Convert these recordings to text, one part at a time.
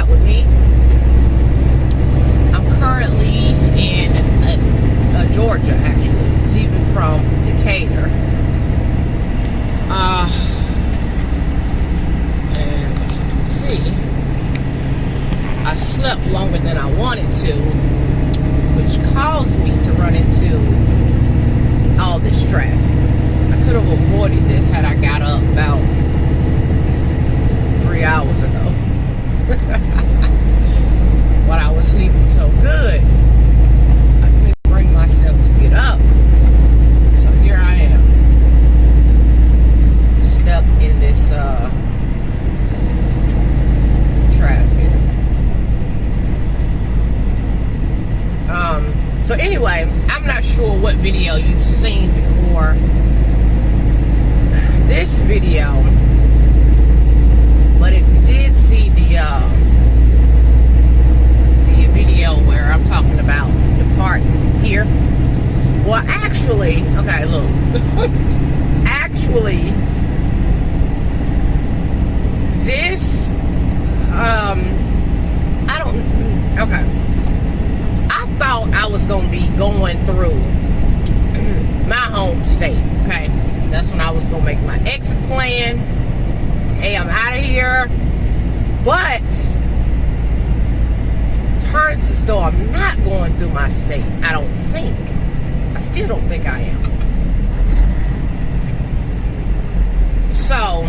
up with me. I'm currently in Georgia, actually, leaving from Decatur. And as you can see, I slept longer than I wanted to, which caused me to run into all this traffic. I could have avoided this had I got up about 3 hours ago. When I was sleeping so good, I couldn't bring myself to get up. So here I am, stuck in this traffic. So anyway, I'm not sure what video you've seen before this video, but if you did see the video where I'm talking about departing here, well, actually, okay, look, actually, this, I don't, okay, I thought I was going to be going through my home state, okay? That's when I was going to make my exit plan. Hey, I'm out of here. But turns as though I'm not going through my state. I don't think. I still don't think I am. So,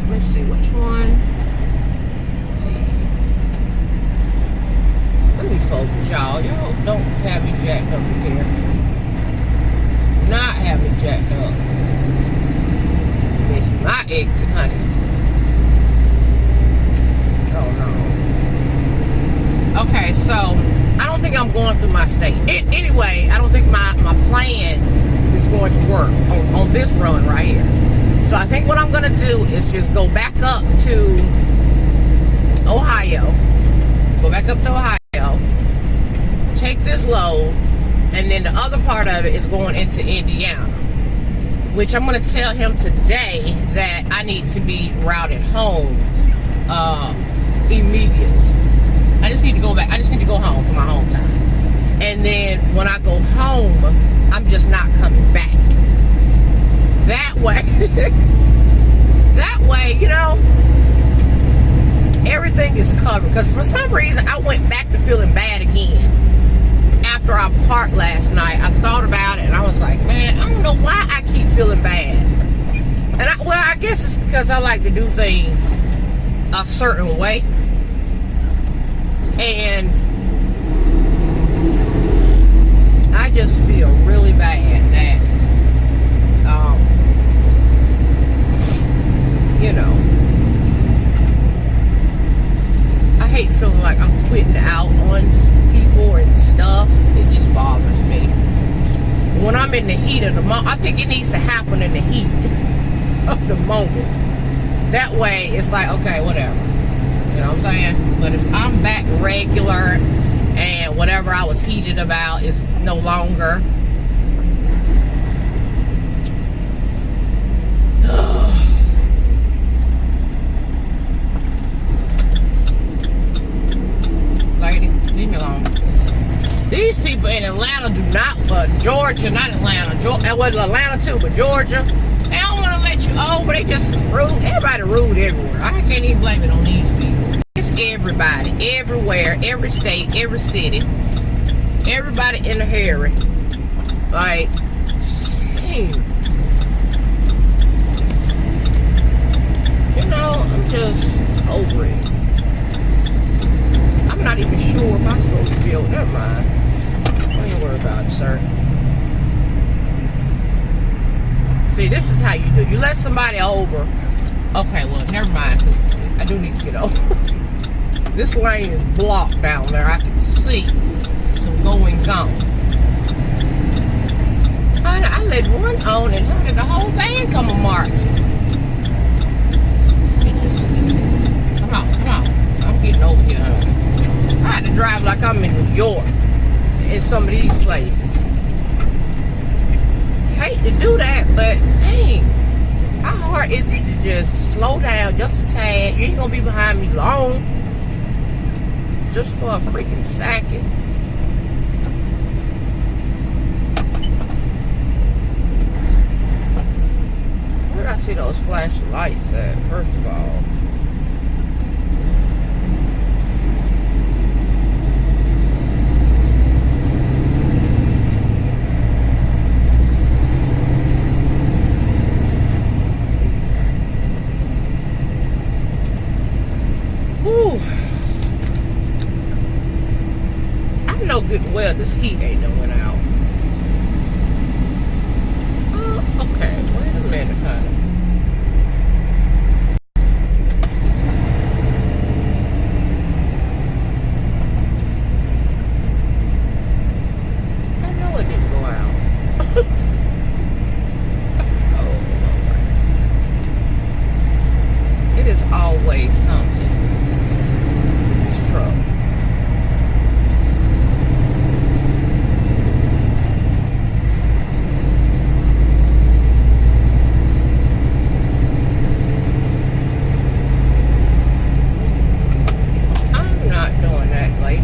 let's see, which one? Let me focus, y'all. Y'all don't have me jacked up in here. Not have me jacked up. It's my exit, honey. Oh no. Okay, so I don't think I'm going through my state. Anyway, I don't think my plan is going to work on this run right here. So I think what I'm going to do is just go back up to Ohio. Go back up to Ohio. Take this load. And then the other part of it is going into Indiana, which I'm going to tell him today that I need to be routed home immediately. I just need to go back. I just need to go home for my home time. And then when I go home, I'm just not coming back. That way, you know, everything is covered. Because for some reason, I went back to feeling bad again. After I parked last night, I thought about it and I was like, man, I don't know why I keep feeling bad. And I guess it's because I like to do things a certain way. And I just feel really bad that, you know, I hate feeling like I'm quitting out on people and stuff. It just bothers me. When I'm in the heat of the moment, I think it needs to happen in the heat of the moment. That way, it's like, okay, whatever. You know what I'm saying? But if I'm back regular and whatever I was heated about is no longer. Lady, leave me alone. These people in Atlanta do not, Georgia, not Atlanta, well, Atlanta too, but Georgia, they don't want to let you over. They just rude. Everybody rude everywhere. I can't even blame it on these people. It's everybody, everywhere, every state, every city, everybody in a hurry. Like, dang. You know, I'm just over it. I'm not even sure if I'm supposed to be over. Never mind. Don't even worry about it, sir. See, this is how you do. You let somebody over. Okay, well, never mind. I do need to get over. This lane is blocked down there. I can see some goings on. I let one on and honey, the whole band come a marching. Come on. I'm getting over here, honey. I had to drive like I'm in New York in some of these places. Hate to do that, but dang, how hard is it to just slow down just a tad? You ain't gonna be behind me long. just for a freaking second. Where did I see those flashing lights at, first of all? Whew. I know good well this heat ain't no went out. Oh, okay. Wait a minute, honey. I know it didn't go out. Oh, Lord. It is always something with this truck. I'm not doing that, lady.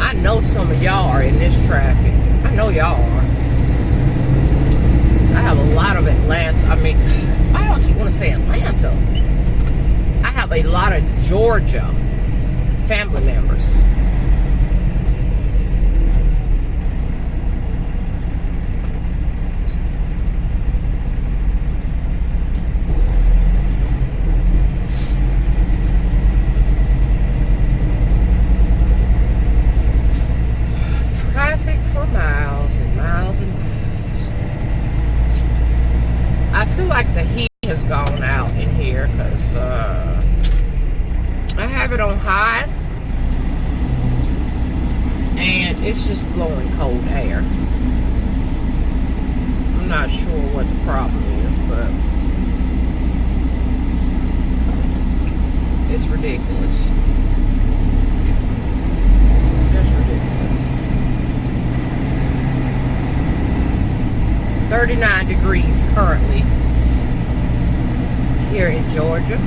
I know some of y'all are in this traffic. I know y'all are. I have a lot of Atlanta. I mean, why do I keep want to say Atlanta? I have a lot of Georgia family members. Traffic for miles and miles and miles. I feel like the heat has gone out in here because I have it on high and it's just blowing cold air. I'm not sure what the problem is, but it's ridiculous. Just ridiculous. 39 degrees currently here in Georgia.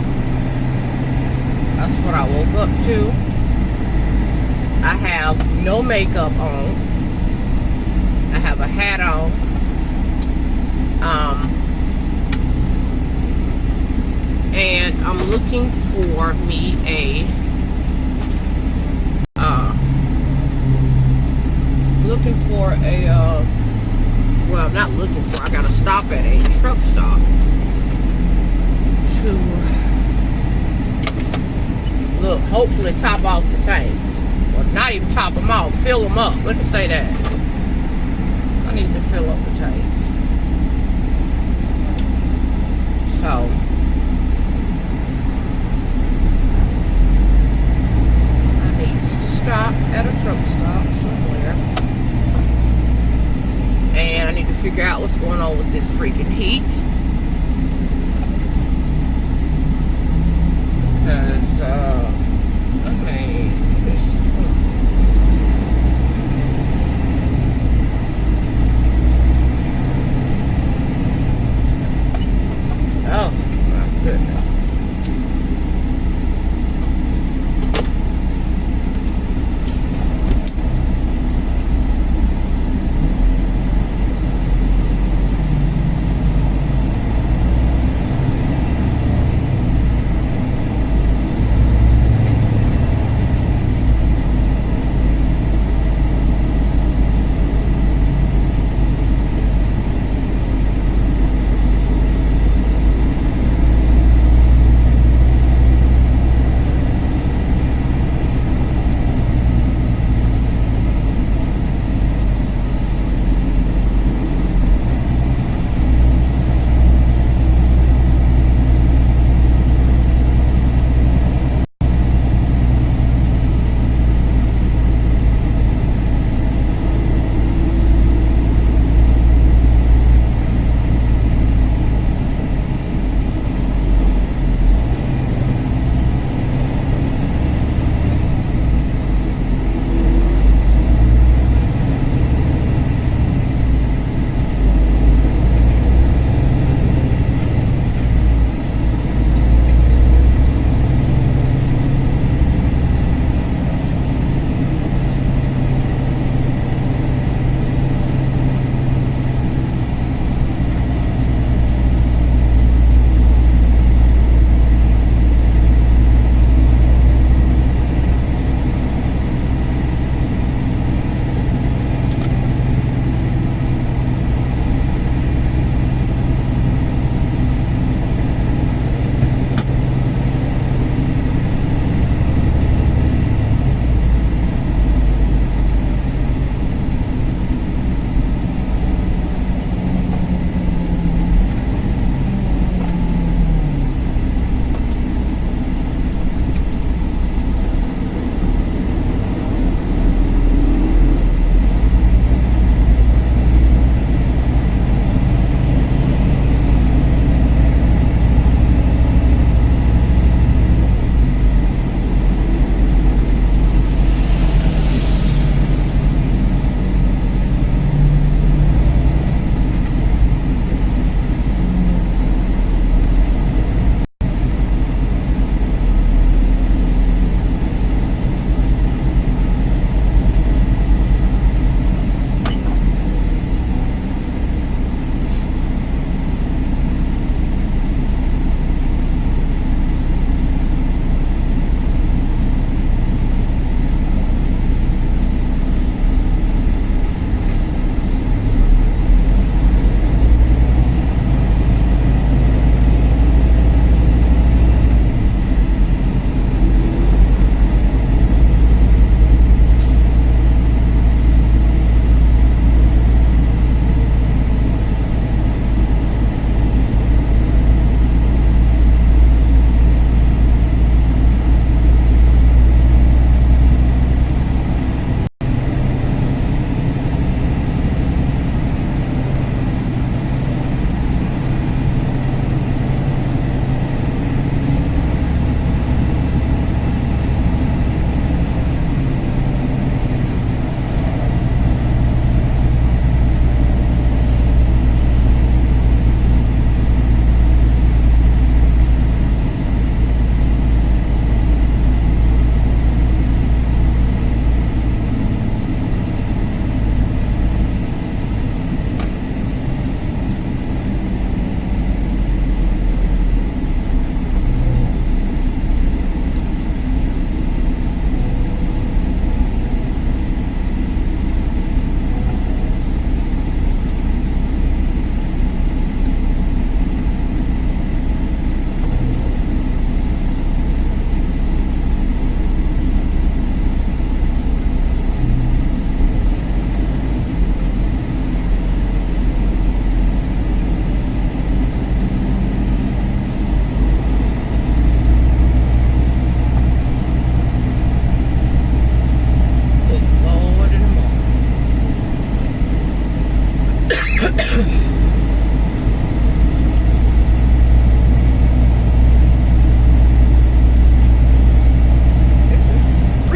That's what I woke up to. I have no makeup on. I have a hat on. And I'm looking for me a well, I'm not looking for, I gotta stop at a truck stop to look, hopefully top off the tanks. Well, not even top them off, fill them up. Let me say that. I need to fill up the tanks. So, I need to stop at a truck stop somewhere. And I need to figure out what's going on with this freaking heat. Because, I mean, oh.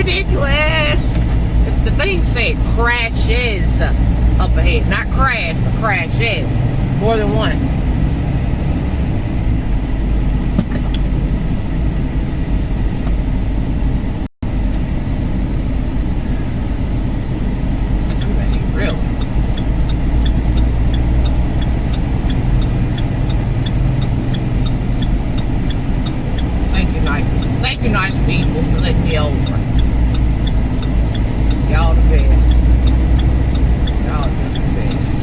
ridiculous. The thing said crashes up ahead. Not crash, but crashes. More than one. Really? Thank you, nice people, for letting me over. Y'all the best. Y'all just the best.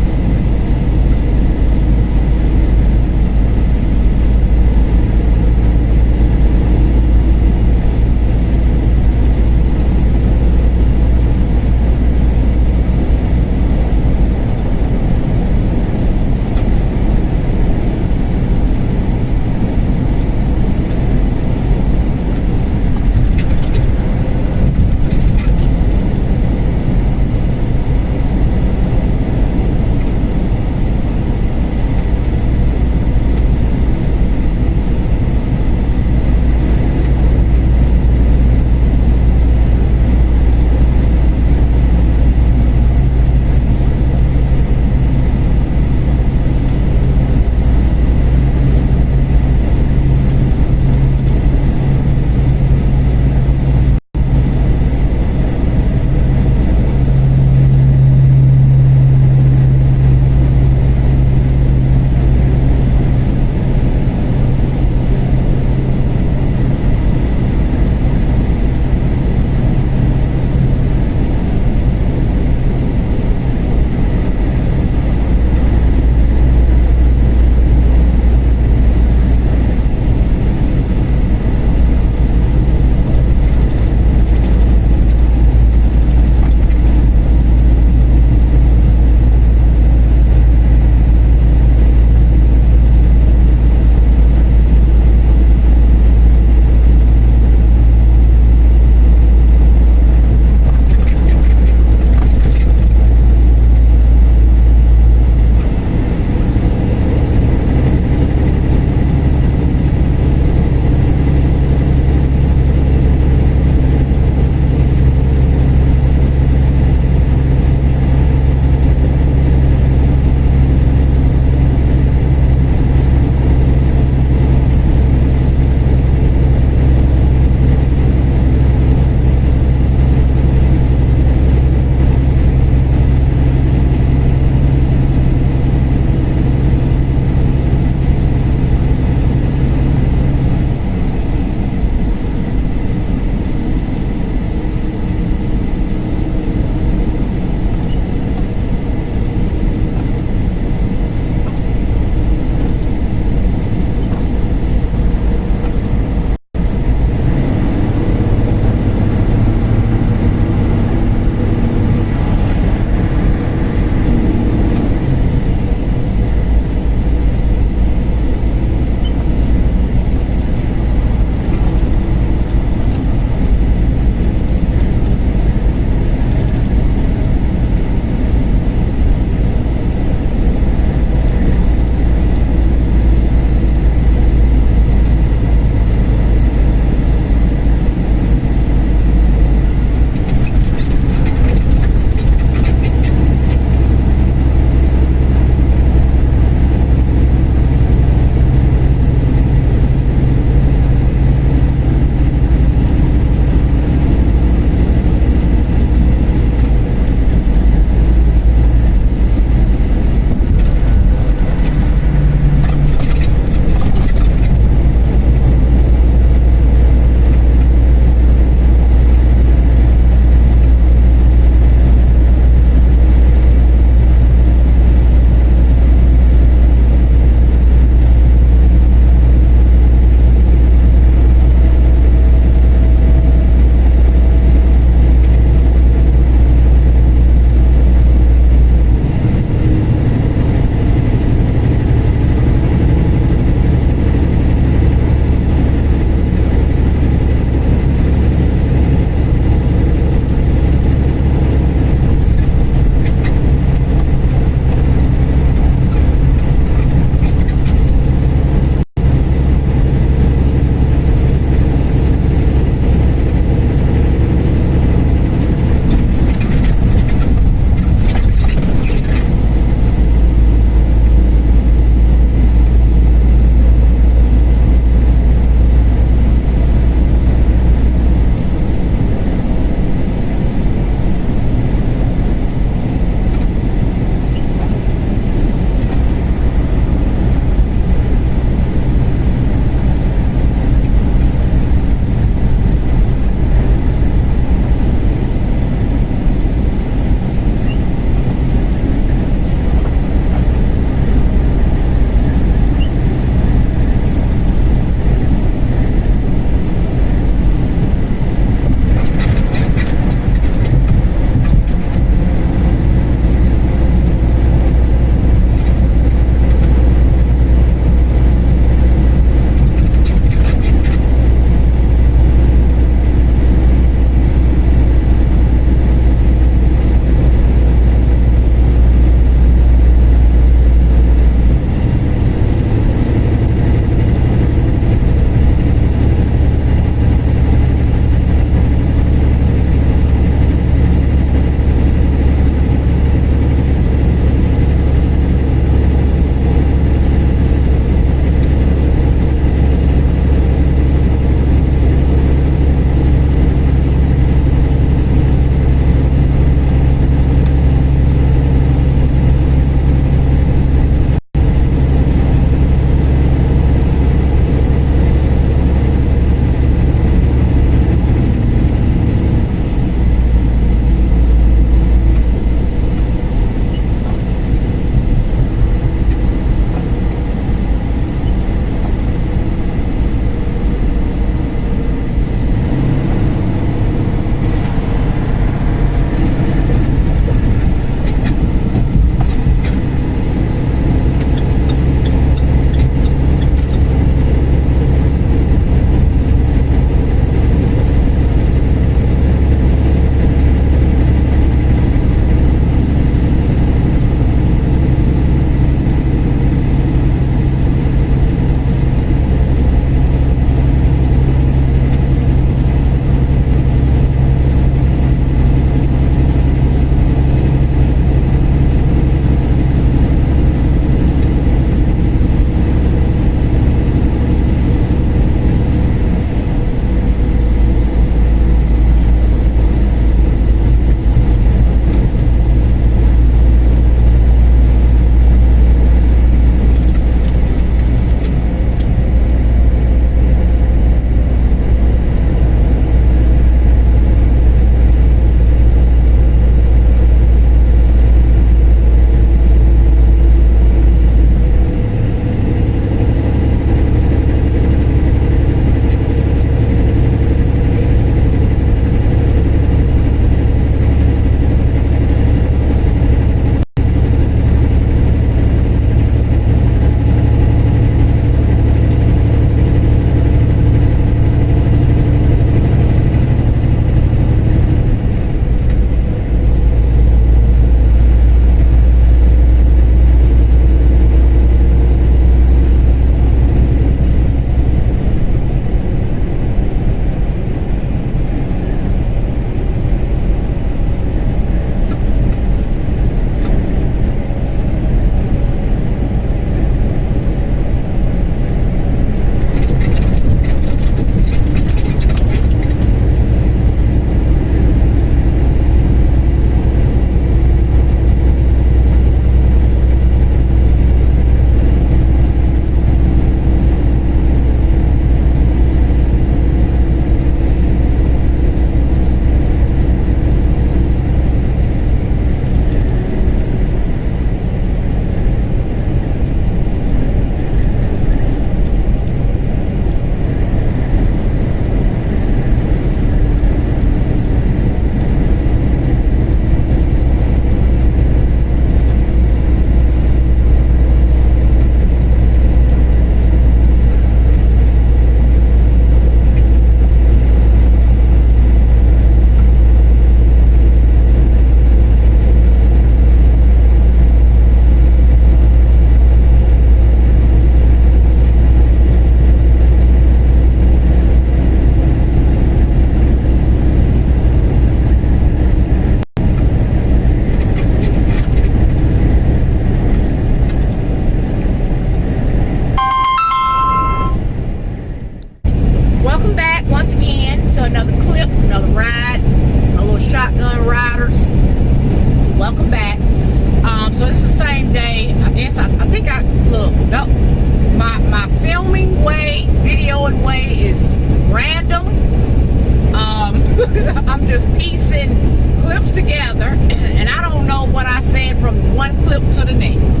piecing clips together, and I don't know what I said from one clip to the next,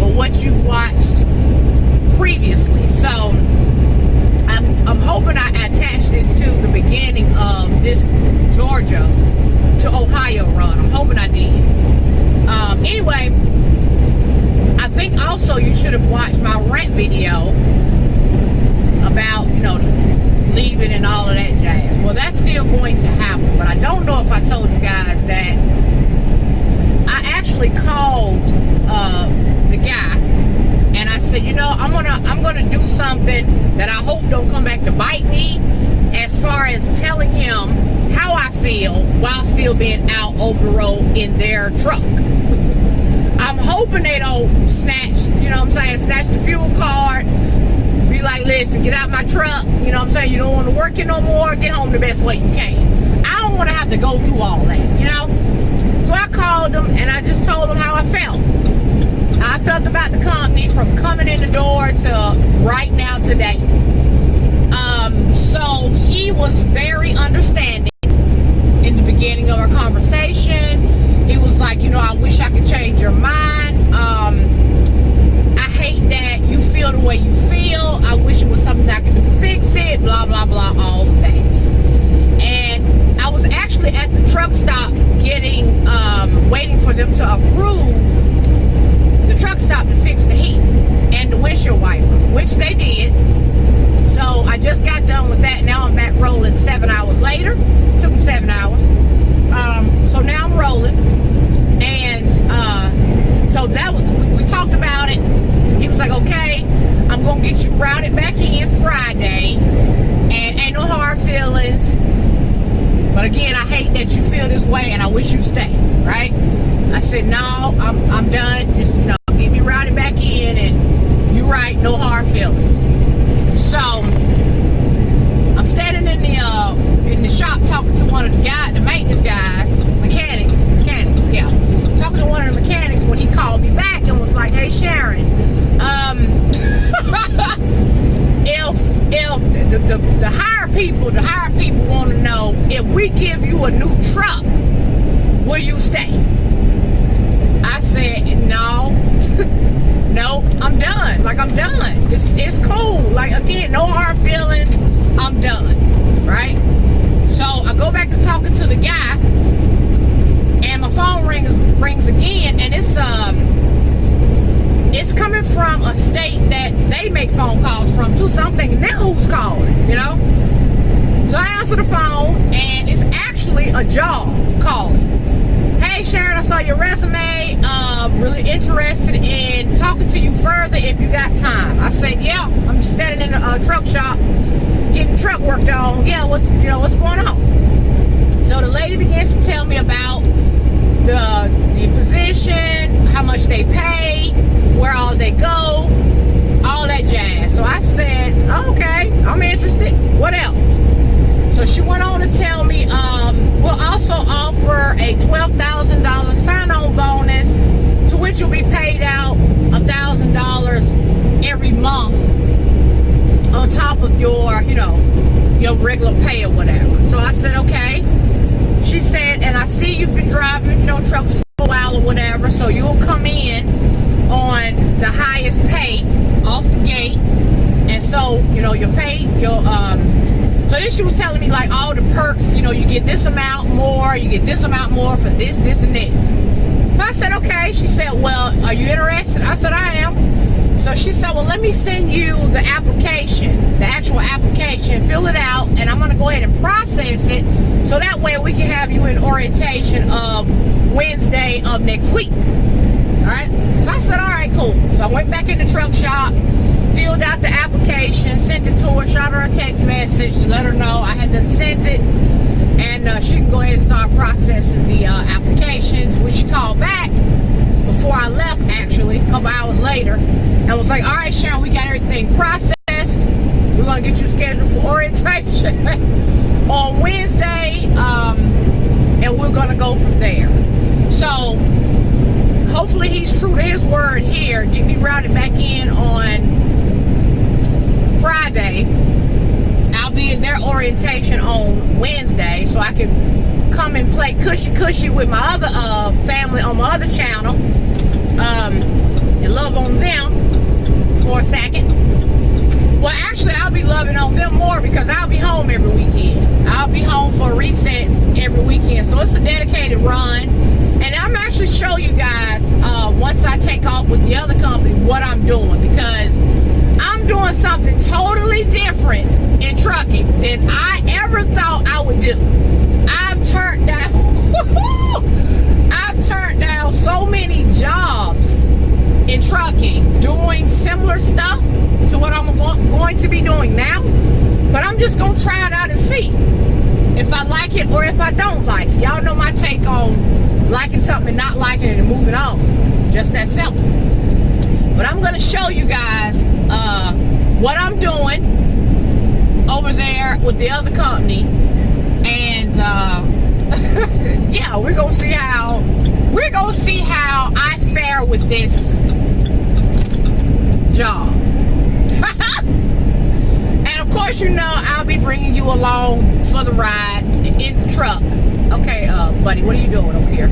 or what you've watched previously. So I'm hoping I attach this to the beginning of this Georgia to Ohio run. I'm hoping I did. Anyway, I think also you should have watched my rant video about, leaving and all of that jazz. Well, that's still going to happen, but I don't know if I told you guys that I actually called the guy, and I said, I'm gonna do something that I hope don't come back to bite me, as far as telling him how I feel while still being out over the road in their truck. I'm hoping they don't snatch the fuel card, be like, listen, get out my truck, you don't want to work here no more, get home the best way you can. I don't want to have to go through all that, So I called them, and I just told them how I felt. How I felt about the company from coming in the door to right now today. So he was very understanding in the beginning of our conversation. He was like, I wish I could change your mind. I hate that you feel the way you feel. I wish it was something I could do to fix it, blah, blah, blah, all of that. And I was actually at the truck stop waiting for them to approve the truck stop to fix the heat and the windshield wiper, which they did. So I just got done with that. Now I'm back rolling 7 hours later. It took them 7 hours. So now I'm rolling. And so we talked about it. He was like, okay, I'm going to get you routed back in Friday. And ain't no hard feelings. But again, I hate that you feel this way, and I wish you stay, right? I said, no, I'm done. Just, get me routed back in, and you're right, no hard feelings. So I'm standing in the shop talking to one of the maintenance guys, mechanics, yeah. Talking to one of the mechanics when he called me back and was like, hey Sharon, if the hired people want to know, if we give you a new truck, will you stay? I said, no. No, I'm done. Like, I'm done. It's cool. Like, again, no hard feelings. I'm done. Right? So I go back to talking to the guy, and my phone rings again, and it's coming from a state that they make phone calls from too. So I'm thinking, now who's calling? So I answer the phone, and it's actually a job calling. Hey Sharon, I saw your resume. Really interested in talking to you further if you got time. I said, yeah, I'm just standing in the truck shop getting truck work done. Yeah, what's going on? So the lady begins to tell me about the position, how much they pay, where all they go, all that jazz. So I said, okay, I'm interested. What else? So she went on to tell me, we'll also offer a $12,000 sign-on bonus, to which you'll be paid out $1,000 every month on top of your, your regular pay or whatever. So I said, okay. She said, and I see you've been driving, trucks for a while or whatever, so you'll come in on the highest pay off the gate. And so, your pay, so then she was telling me like all the perks, you get this amount more, you get this amount more for this, this, and this. I said, okay. She said, well, are you interested? I said, I am. So she said, well, let me send you the application, the actual application, fill it out, and I'm going to go ahead and process it, so that way we can have you in orientation of Wednesday of next week. All right? So I said, all right, cool. So I went back in the truck shop, filled out the application, sent it to her, shot her a text message to let her know I had done sent it, and she can go ahead and start processing the applications. When she called back before I left, actually, a couple hours later, and was like, all right, Sharon, we got everything processed. We're going to get you scheduled for orientation on Wednesday, and we're going to go from there. So hopefully he's true to his word here. Get me routed back in on Friday. I'll be in their orientation on Wednesday, so I can come and play cushy with my other family on my other channel, and love on them for a second. Well, actually, I'll be loving on them more because I'll be home every weekend. I'll be home for resets every weekend. So it's a dedicated run. And I'm actually show you guys, once I take off with the other company, what I'm doing. Because I'm doing something totally different in trucking than I ever thought I would do. I've turned down so many jobs in trucking doing similar stuff to what I'm going to be doing now, but I'm just gonna try it out and see if I like it or if I don't like it. Y'all know my take on liking something and not liking it and moving on, just that simple. But I'm gonna show you guys what I'm doing over there with the other company, and yeah, we're gonna see how I fare with this job. And of course, you know, I'll be bringing you along for the ride in the truck. Okay, buddy, what are you doing over here?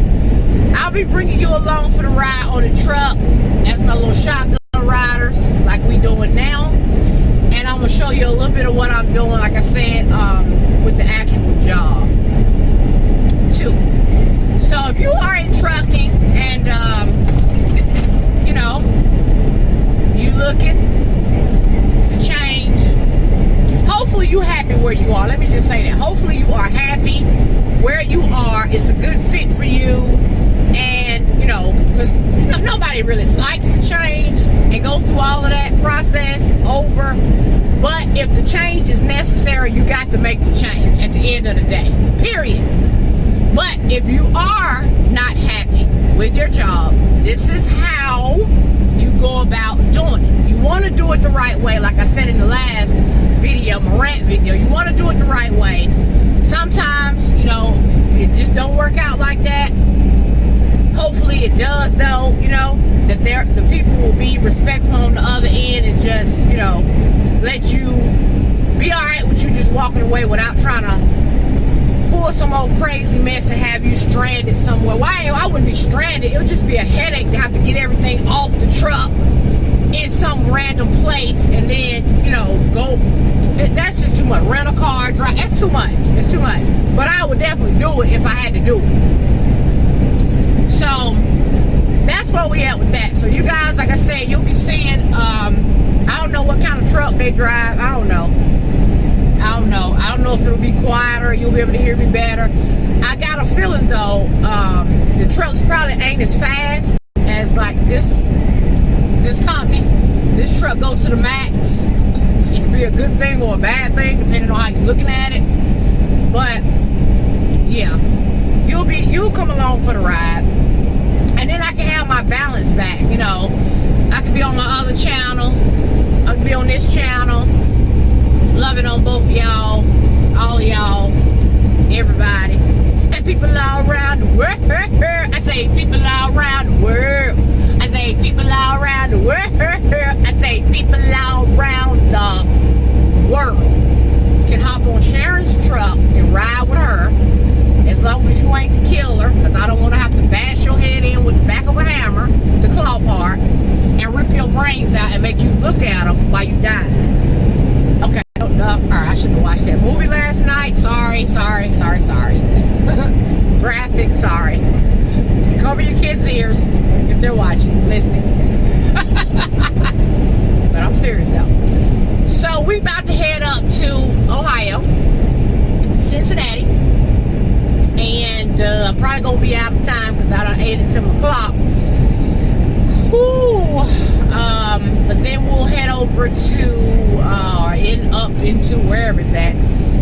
I'll be bringing you along for the ride on the truck as my little shotgun riders, like we doing now. And I'm gonna show you a little bit of what I'm doing, like I said, with the actual job too. So if you are in trucking and you know, you looking to change, hopefully you happy where you are. Let me just say that. Hopefully you are happy where you are. It's a good fit for you. And, you know, because nobody really likes to change and go through all of that process over. But if the change is necessary, you got to make the change at the end of the day. Period. But if you are not happy with your job, this is how you go about doing it. You want to do it the right way. Like I said in the last video, my rant video, you want to do it the right way. Sometimes, you know, it just don't work out like that. Hopefully it does, though, you know, that the people will be respectful on the other end and just, you know, let you be all right with you just walking away without trying to pull some old crazy mess and have you stranded somewhere. Why? I wouldn't be stranded. It would just be a headache to have to get everything off the truck in some random place and then, you know, go. That's just too much. Rent a car, drive. That's too much. It's too much. But I would definitely do it if I had to do it. So that's where we at with that. So you guys, like I said, you'll be seeing, I don't know what kind of truck they drive. I don't know if it'll be quieter. You'll be able to hear me better. I got a feeling, though, the trucks probably ain't as fast as like this company. This truck goes to the max, which could be a good thing or a bad thing, depending on how you're looking at it. But yeah, you'll come along for the ride. And then I can have my balance back, you know. I can be on my other channel. I can be on this channel. Loving on both of y'all. All of y'all. Everybody. And people all around the world. I say people all around the world. I say people all around the world. I say people all around the world can hop on Sharon's truck and ride with her. As long as you ain't the killer, because I don't want to have to bash your head in with the back of a hammer, the claw part, and rip your brains out and make you look at them while you die. Okay, alright, I shouldn't have watched that movie last night. Sorry. Graphic, sorry. Cover your kids' ears if they're watching, listening. But I'm serious though. So we about to head up to Ohio, Cincinnati. And I'm probably going to be out of time because I done ate until my clock. But then we'll head over to, up into wherever it's at,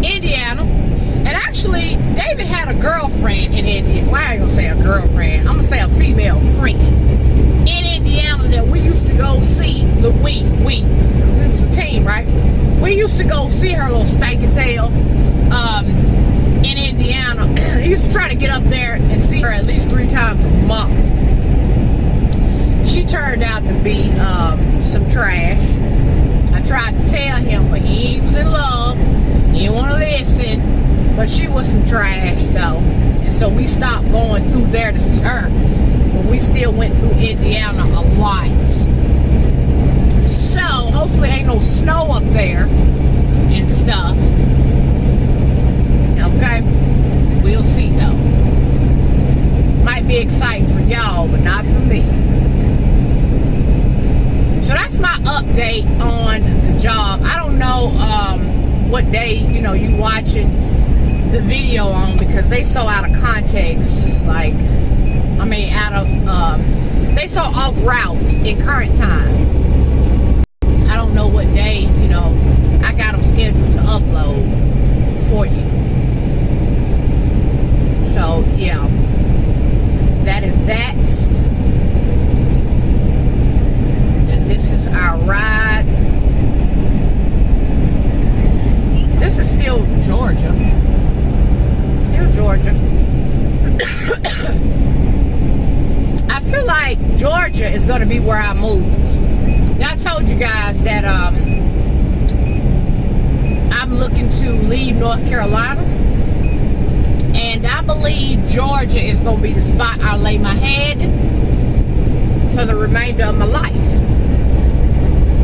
Indiana. And actually, David had a girlfriend in Indiana. Well, I ain't going to say a girlfriend. I'm going to say a female friend in Indiana that we used to go see. It was a team, right? We used to go see her little stanky tail. In Indiana. He used to try to get up there and see her at least 3 times a month. She turned out to be some trash. I tried to tell him, but he was in love. He didn't want to listen. But she was some trash though. And so we stopped going through there to see her. But we still went through Indiana a lot. So hopefully ain't no snow up there and stuff. Okay? We'll see though. Might be exciting for y'all, but not for me. So that's my update on the job. I don't know what day, you know, you watching the video on, because they so out of context. Like, I mean, out of, they so off route in current time. I don't know what day, you know, I got them scheduled to upload for you. So, yeah. That is that. And this is our ride. This is still Georgia. Still Georgia. I feel like Georgia is going to be where I move. Now, I told you guys that I'm looking to leave North Carolina. And I believe Georgia is going to be the spot I lay my head for the remainder of my life.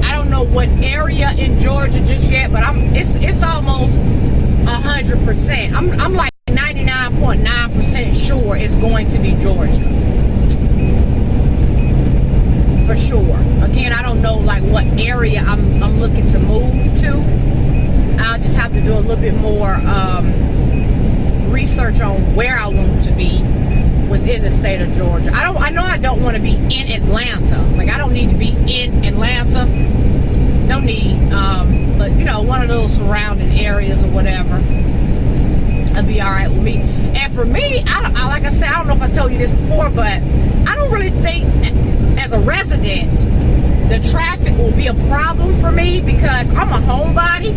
I don't know what area in Georgia just yet, but it's almost 100%. I'm like 99.9% sure it's going to be Georgia. For sure. Again, I don't know like what area I'm looking to move to. I'll just have to do a little bit more research on where I want to be within the state of Georgia. I know I don't want to be in Atlanta. Like, I don't need to be in Atlanta. No need. But you know, one of those surrounding areas or whatever, it'll be all right with me. And for me, I like I said, I don't know if I told you this before, but I don't really think as a resident the traffic will be a problem for me, because I'm a homebody.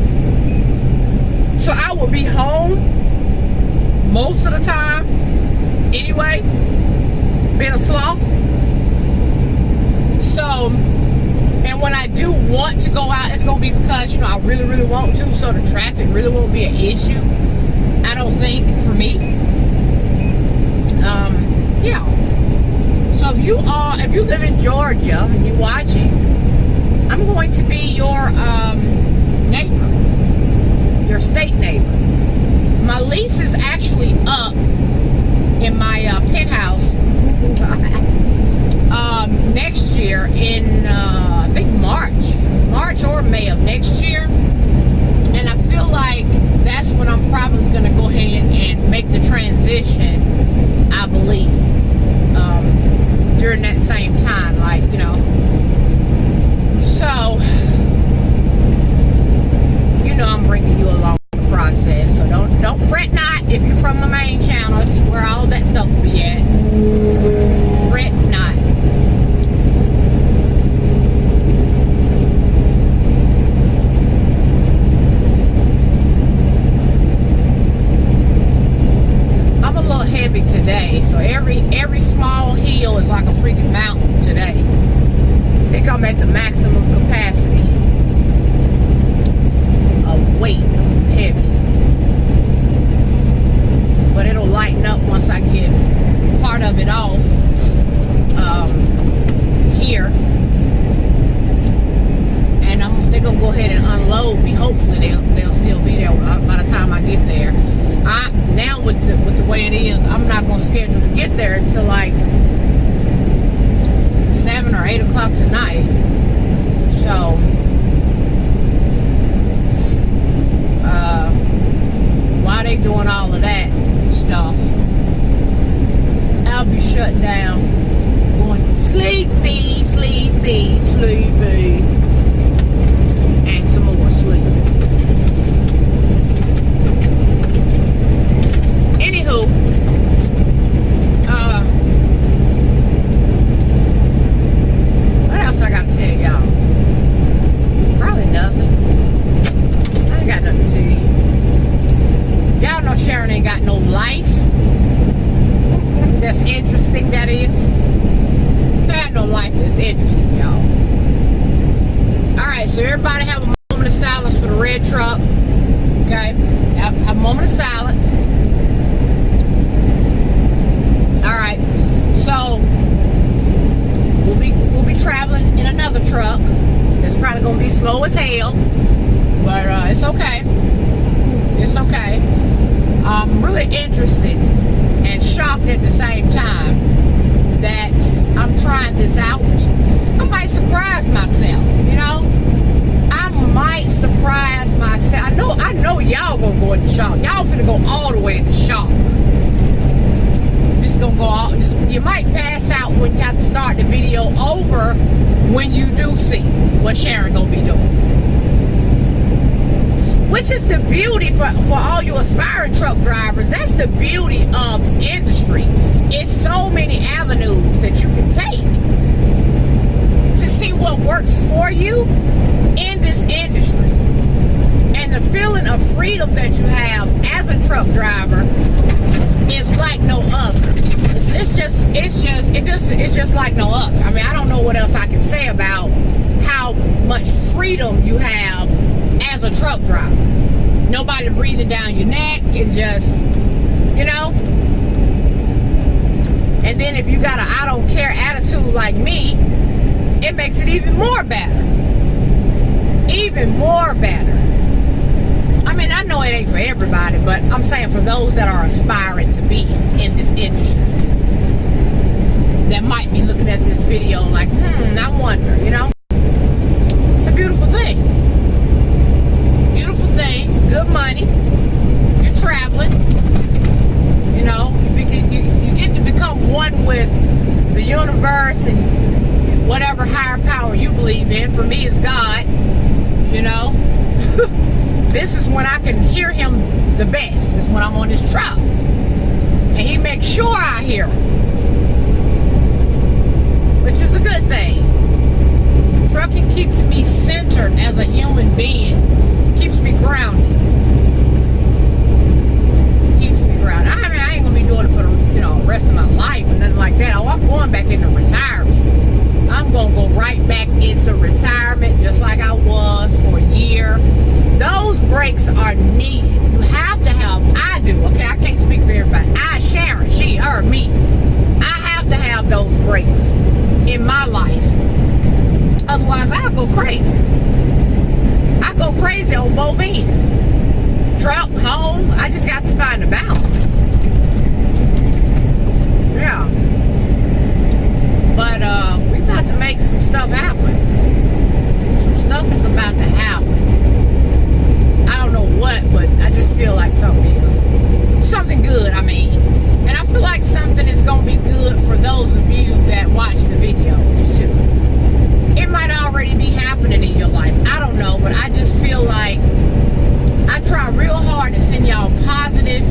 So I will be home most of the time anyway, being a sloth. So, and when I do want to go out, it's going to be because, you know, I really, really want to, so the traffic really won't be an issue, I don't think, for me. Yeah. So if you live in Georgia and you're watching, I'm going to be your neighbor, your state neighbor. My lease is actually up in my penthouse next year in I think March or May of next year, and I feel like that's when I'm probably going to go ahead and make the transition, I believe, during that same time, like, you know. So, you know, I'm bringing you along the process, so don't fret not if you're from the main channel. This is where all that stuff will be at. Fret not. I'm a little heavy today, so every small hill is like a freaking mountain today. I think I'm at the maximum capacity of weight. I'm heavy. But it'll lighten up once I get part of it off here. And they're gonna go ahead and unload me. Hopefully they'll still be there by the time I get there. Now with the way it is, I'm not gonna schedule to get there until like 7 or 8 o'clock tonight. So while they doing all of that stuff, I'll be shut down, going to sleepy, and some more sleep. Anywho, what else I got to tell y'all? Probably nothing. I ain't got nothing to tell you. Y'all know Sharon ain't got no life. That's interesting, that is. There ain't no life that's interesting, y'all. slow as hell, but it's okay. It's okay. I'm really interested and shocked at the same time that I'm trying this out. I might surprise myself, you know. I might surprise myself. I know y'all gonna go into shock. Y'all finna go all the way into shock. Just gonna go all. You might pass out when you have to start the video over when you do see what Sharon gonna be doing. Which is the beauty for all you aspiring truck drivers. That's the beauty of this industry. It's so many avenues that you can take to see what works for you in this industry. And the feeling of freedom that you have as a truck driver is like no other. It's just like no other. I mean, I don't know what else I can say about how much freedom you have as a truck driver. Nobody breathing down your neck and just, you know. And then if you got an I don't care attitude like me, it makes it even more better. Even more better. I mean, I know it ain't for everybody, but I'm saying for those that are aspiring to be in this industry, that might be looking at this video like, I wonder, you know. It's a beautiful thing. Beautiful thing. Good money. You're traveling. You know, you get to become one with the universe and whatever higher power you believe in. For me, it's God. You know. This is when I can hear him the best. Is when I'm on this truck. And he makes sure I hear him. Which is a good thing. Trucking keeps me centered as a human being. It keeps me grounded. Keeps me grounded. I mean, I ain't gonna be doing it for the rest of my life or nothing like that. Oh, I'm going back into retirement. I'm gonna go right back into retirement just like I was for a year. Those breaks are needed. You have to have, I do, okay? I can't speak for everybody. Sharon, she, her, me. I have to have those breaks in my life. Otherwise, I'll go crazy. I go crazy on both ends. Truck, home, I just got to find the balance. Yeah. But we about to make some stuff happen. Some stuff is about to happen. I don't know what, but I just feel like something is. Something good, I mean. And I feel like something is going to be good for those of you that watch the videos, too. It might already be happening in your life. I don't know, but I just feel like I try real hard to send y'all positive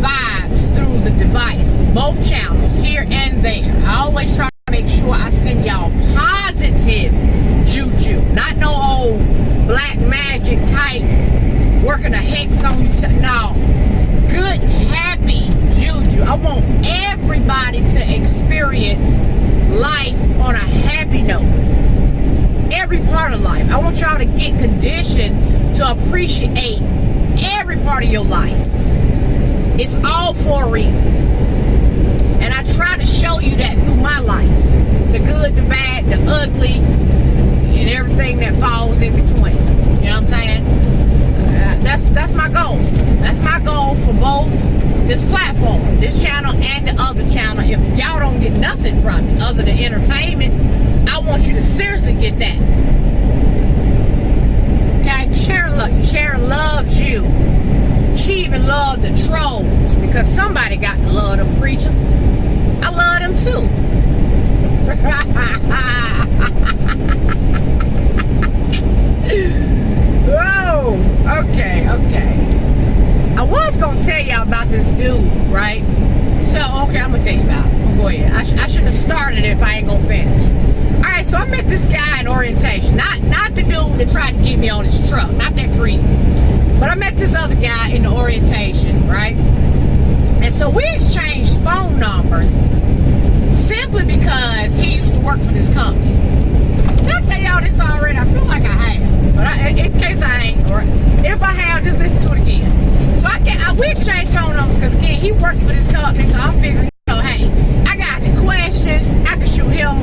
vibes through the device. Both channels, here and there. I always try to make sure I send y'all positive juju. Not no old black magic type working a hex on you. No. Good, happy juju. I want everybody to experience life on a happy note. Every part of life. I want y'all to get conditioned to appreciate every part of your life. It's all for a reason. And I try to show you that through my life. The good, the bad, the ugly, and everything that falls in between. You know what I'm saying? That's my goal. That's my goal for both this platform, this channel, and the other channel. If y'all don't get nothing from it other than entertainment, I want you to seriously get that. Okay? Sharon loves you. She even loved the trolls because somebody got to love them preachers. I love them too. Oh, okay. I was going to tell y'all about this dude, right? So, okay, I'm going to tell you about it. Go ahead. I shouldn't have started it if I ain't going to finish. All right, so I met this guy in orientation. Not the dude that tried to get me on his truck. Not that creep. But I met this other guy in the orientation, right? And so we exchanged phone numbers simply because he used to work for this company. Did I tell y'all this already? I feel like I have. But in case I ain't, or if I have, just listen to it again. So we exchanged phone numbers because, again, he worked for this company, so I'm figuring, hey, I got any questions, I can shoot him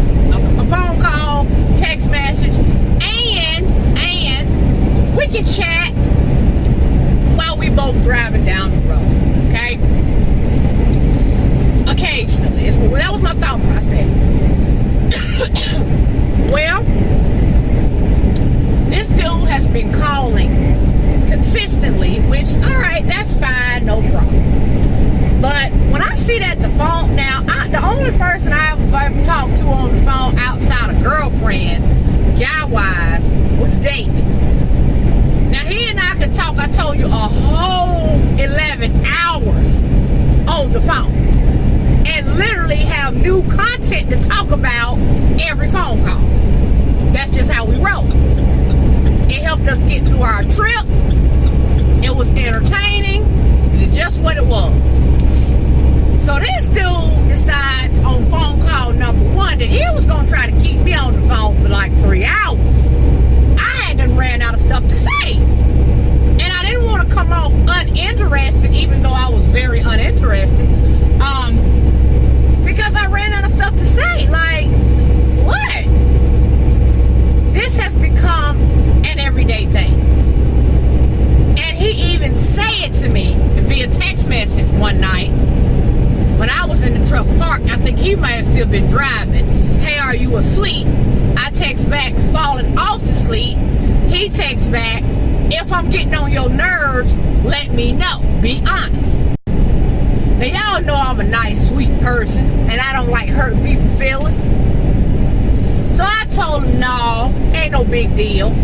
a phone call, text message, and David. Now, he and I could talk, I told you, a whole 11 hours on the phone. And literally have new content to talk about every phone call. That's just how we roll. It helped us get through our trip. It was entertaining. It's just what it was. So this dude decides on phone call number 1 that he was going to try to keep me on the phone for like 3 hours. I had done ran out of stuff to say. And I didn't want to come off uninterested, even though I was very uninterested. Because I ran out of stuff to say. Like, what? This has become an everyday thing. And he even said to me via text message one night when I was in the truck parked. I think he might have still been driving. Hey, are you asleep? I text back, falling off to sleep. He texts back, if I'm getting on your nerves, let me know. Be honest. Now, y'all know I'm a nice, sweet person, and I don't like hurting people's feelings. So I told him, no, ain't no big deal.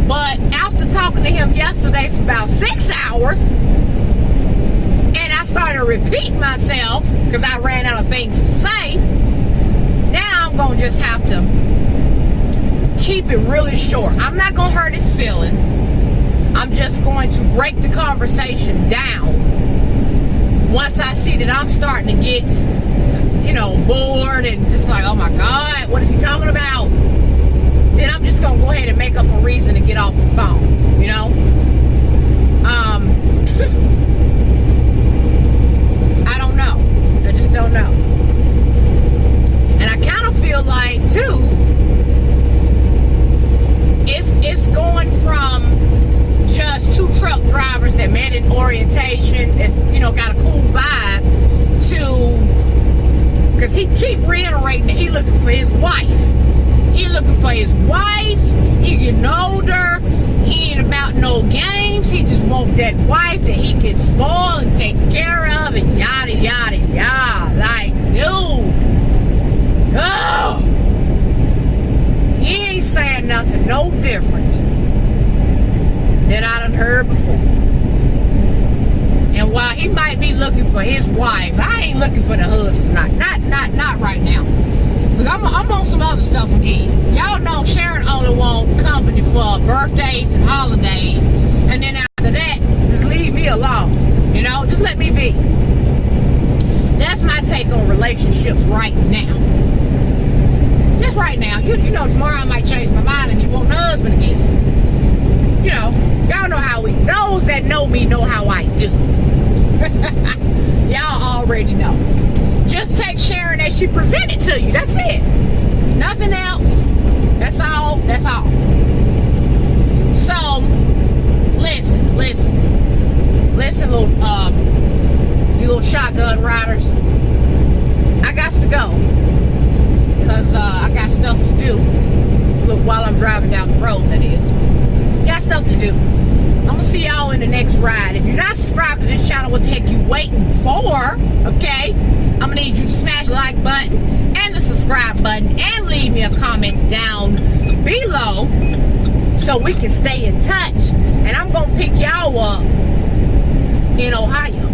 But after talking to him yesterday for about 6 hours, and I started to repeat myself because I ran out of things to say, now I'm going to just have to keep it really short. I'm not going to hurt his feelings. I'm just going to break the conversation down. Once I see that I'm starting to get, bored and just like, oh my God, what is he talking about? Then I'm just going to go ahead and make up a reason to get off the phone, I don't know. I just don't know. And I kind of feel like, too, it's going from just 2 truck drivers that met in orientation, that's, got a cool vibe, to, because he keep reiterating that he looking for his wife. He looking for his wife. He getting older. He ain't about no games. He just wants that wife that he can spoil and take care of and yada, yada, yada. Like, dude. Oh. He ain't saying nothing no different than I done heard before. And while he might be looking for his wife, I ain't looking for the husband. Not right now. Because I'm on some other stuff again. Y'all know Sharon only wants company for birthdays and holidays. And then after that, just leave me alone. Just let me be. That's my take on relationships right now. Just right now. Tomorrow I might change my mind and he want a husband again. Y'all know how those that know me know how I do. Y'all already know. Just take Sharon as she presented to you. That's it. Nothing else. That's all. That's all. So, listen, you little shotgun riders. I got to go. Because I got stuff to do. Look, while I'm driving down the road, that is. Got stuff to do. I'm gonna see y'all in the next ride. If you're not subscribed to this channel, what the heck you waiting for? Okay, I'm gonna need you to smash the like button and the subscribe button and leave me a comment down below so we can stay in touch. And I'm gonna pick y'all up in Ohio.